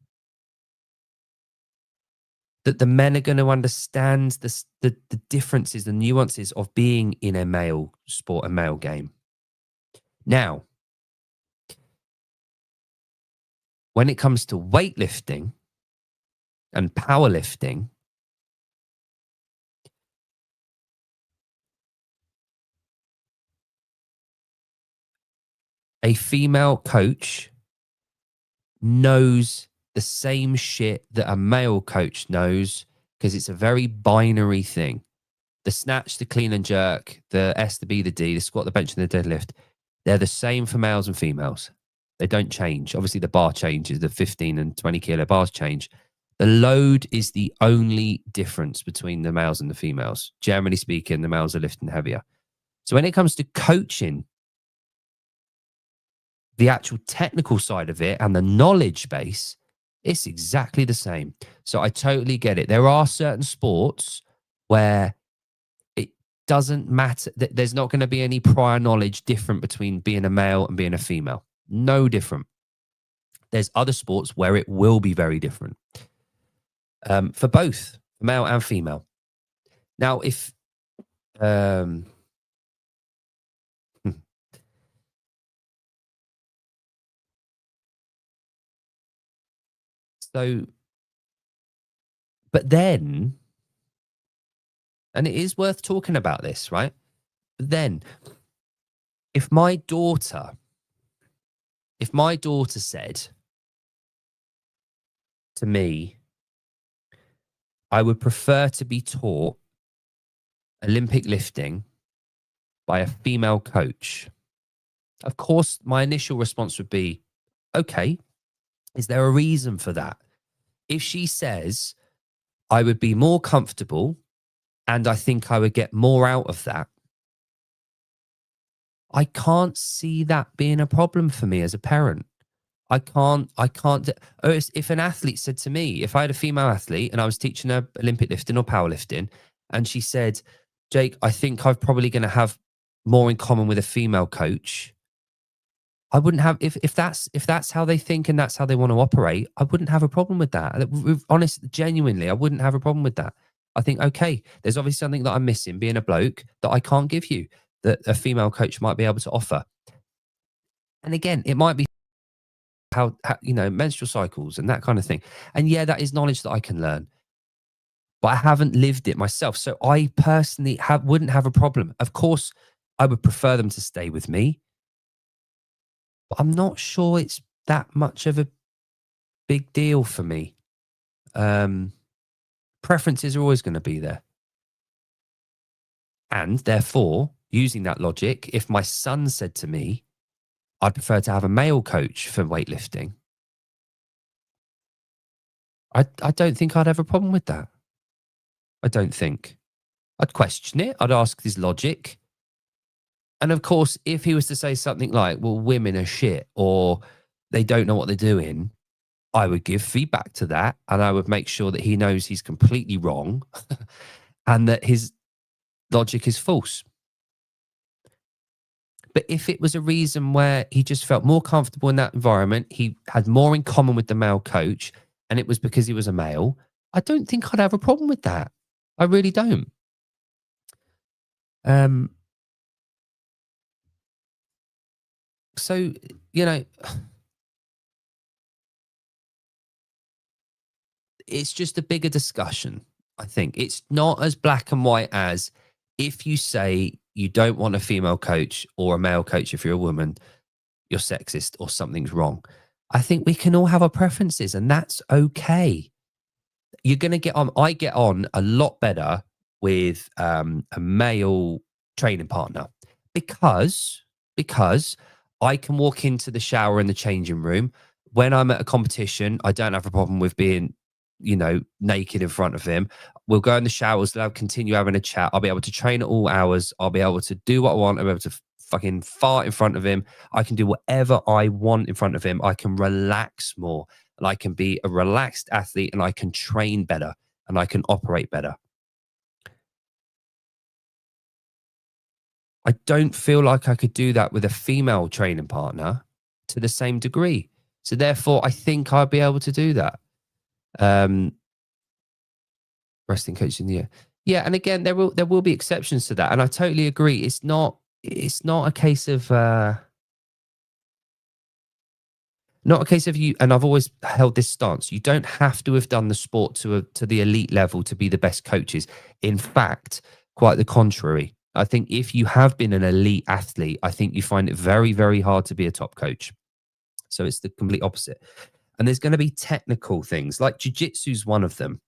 that the men are going to understand the differences, the nuances of being in a male sport, a male game. Now, when it comes to weightlifting and powerlifting, a female coach knows the same shit that a male coach knows, because it's a very binary thing. The snatch, the clean and jerk, the S, the B, the D, the squat, the bench, and the deadlift, they're the same for males and females. They don't change. Obviously, the bar changes. The 15 and 20 kilo bars change. The load is the only difference between the males and the females. Generally speaking, the males are lifting heavier. So when it comes to coaching, the actual technical side of it and the knowledge base, it's exactly the same. So I totally get it. There are certain sports where it doesn't matter. There's not going to be any prior knowledge different between being a male and being a female. No different. There's other sports where it will be very different. For both male and female. Now, if so, but then, and it is worth talking about this, right? But then, if my daughter said to me, I would prefer to be taught Olympic lifting by a female coach, of course, my initial response would be, okay, Is there a reason for that? If she says, I would be more comfortable and I think I would get more out of that, I can't see that being a problem for me as a parent. I can't. If an athlete said to me, if I had a female athlete and I was teaching her Olympic lifting or powerlifting, and she said, Jake, I think I'm probably going to have more in common with a female coach. I wouldn't have, if that's how they think and that's how they want to operate, I wouldn't have a problem with that. Honest, genuinely, I wouldn't have a problem with that. I think, okay, there's obviously something that I'm missing being a bloke that I can't give you that a female coach might be able to offer. And again, it might be how menstrual cycles and that kind of thing. And yeah, that is knowledge that I can learn, but I haven't lived it myself. So I personally wouldn't have a problem. Of course, I would prefer them to stay with me, but I'm not sure it's that much of a big deal for me. Preferences are always going to be there. And therefore, using that logic, if my son said to me, I'd prefer to have a male coach for weightlifting, I don't think I'd have a problem with that. I don't think. I'd question it. I'd ask his logic. And of course, if he was to say something like, well, women are shit or they don't know what they're doing, I would give feedback to that. And I would make sure that he knows he's completely wrong and that his logic is false. But if it was a reason where he just felt more comfortable in that environment, he had more in common with the male coach, and it was because he was a male, I don't think I'd have a problem with that. I really don't. So, it's just a bigger discussion, I think. It's not as black and white as if you say you don't want a female coach or a male coach if you're a woman, you're sexist or something's wrong. I think we can all have our preferences and that's okay. You're going to get on. I get on a lot better with a male training partner because I can walk into the shower in the changing room. When I'm at a competition, I don't have a problem with being, naked in front of him. We'll go in the showers. They'll continue having a chat. I'll be able to train at all hours. I'll be able to do what I want. I'll be able to fucking fart in front of him. I can do whatever I want in front of him. I can relax more and I can be a relaxed athlete and I can train better and I can operate better. I don't feel like I could do that with a female training partner to the same degree. So therefore, I think I'd be able to do that. Wrestling coach in the year. Yeah, and again, there will be exceptions to that. And I totally agree. It's not a case of you, and I've always held this stance. You don't have to have done the sport to the elite level to be the best coaches. In fact, quite the contrary. I think if you have been an elite athlete, I think you find it very, very hard to be a top coach. So it's the complete opposite. And there's going to be technical things like jiu-jitsu is one of them.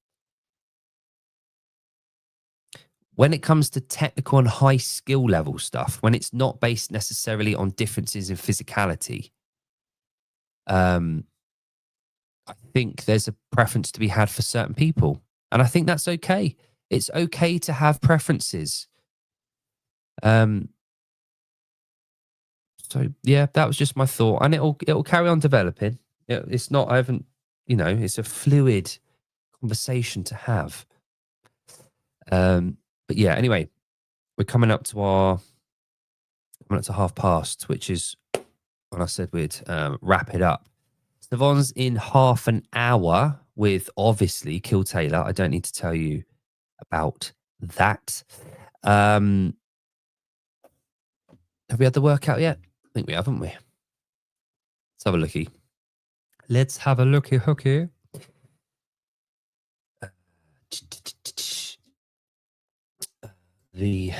When it comes to technical and high skill level stuff, when it's not based necessarily on differences in physicality, I think there's a preference to be had for certain people. And I think that's okay. It's okay to have preferences. So yeah, that was just my thought. And it'll carry on developing. It's not, I haven't, it's a fluid conversation to have. But yeah, anyway, we're coming up to past, which is when I said we'd wrap it up. Savon's in half an hour with obviously Kill Taylor. I don't need to tell you about that. Have we had the workout yet? I think we haven't we? Let's have a looky. Let's have a looky hooky. The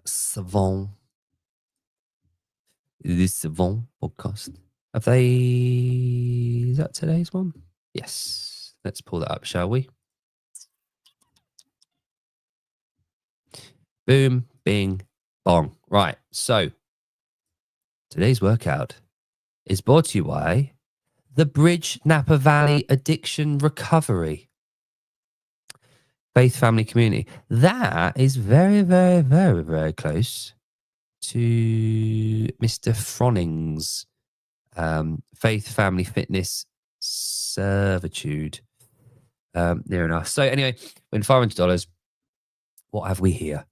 Savon podcast. Is that today's one? Yes. Let's pull that up, shall we? Boom, bing, bong. Right. So today's workout is brought to you by the Bridge Napa Valley Addiction Recovery Faith Family Community. That is very, very, very, very close to Mr. Froning's Faith Family Fitness Servitude. Near enough. So anyway, win $500. What have we here?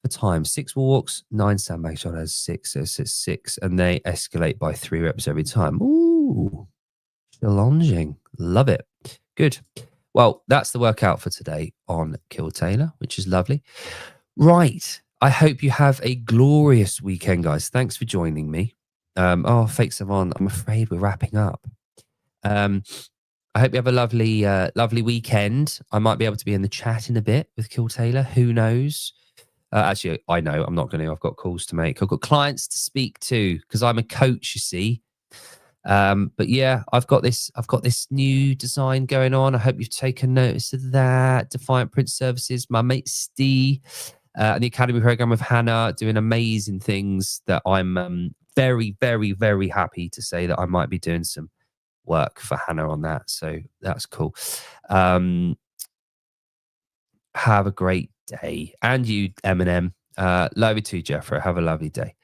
For time, 6 walks, 9 sandbag shoulders, 6, so it's 6, and they escalate by 3 reps every time. Ooh, challenging. Love it. Good. Well, that's the workout for today on Kill Taylor, which is lovely. Right. I hope you have a glorious weekend, guys. Thanks for joining me. Fake Savon, I'm afraid we're wrapping up. I hope you have a lovely weekend. I might be able to be in the chat in a bit with Kill Taylor. Who knows? Actually, I know I'm not going to. I've got calls to make. I've got clients to speak to because I'm a coach, you see. But yeah, I've got this new design going on. I hope you've taken notice of that. Defiant Print Services, my mate Steve, and the Academy program with Hannah doing amazing things that I'm very, very, very happy to say that I might be doing some work for Hannah on that. So that's cool. Have a great day. And you, Eminem. Love you too, Jeffrey. Have a lovely day.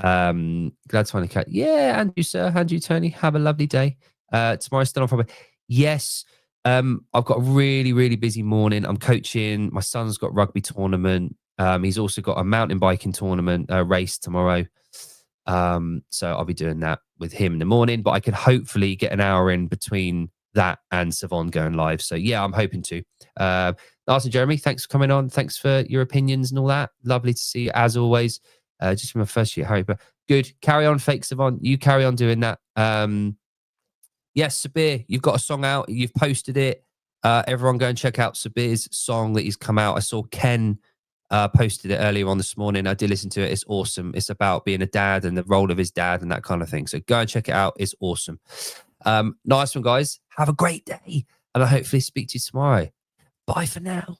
Glad to finally catch. Yeah, and you, sir. And you, Tony. Have a lovely day. Tomorrow's still on Friday. Yes. I've got a really, really busy morning. I'm coaching. My son's got rugby tournament. He's also got a mountain biking tournament race tomorrow. So I'll be doing that with him in the morning, but I could hopefully get an hour in between that and Savon going live. So yeah, I'm hoping to. Lars and Jeremy, thanks for coming on. Thanks for your opinions and all that. Lovely to see you as always. Just from my first year, Harry, but good. Carry on, Fake Savon. You carry on doing that. Yes, Sabir, you've got a song out. You've posted it. Everyone go and check out Sabir's song that he's come out. I saw Ken posted it earlier on this morning. I did listen to it. It's awesome. It's about being a dad and the role of his dad and that kind of thing. So go and check it out. It's awesome. Nice one, guys. Have a great day. And I hopefully speak to you tomorrow. Bye for now.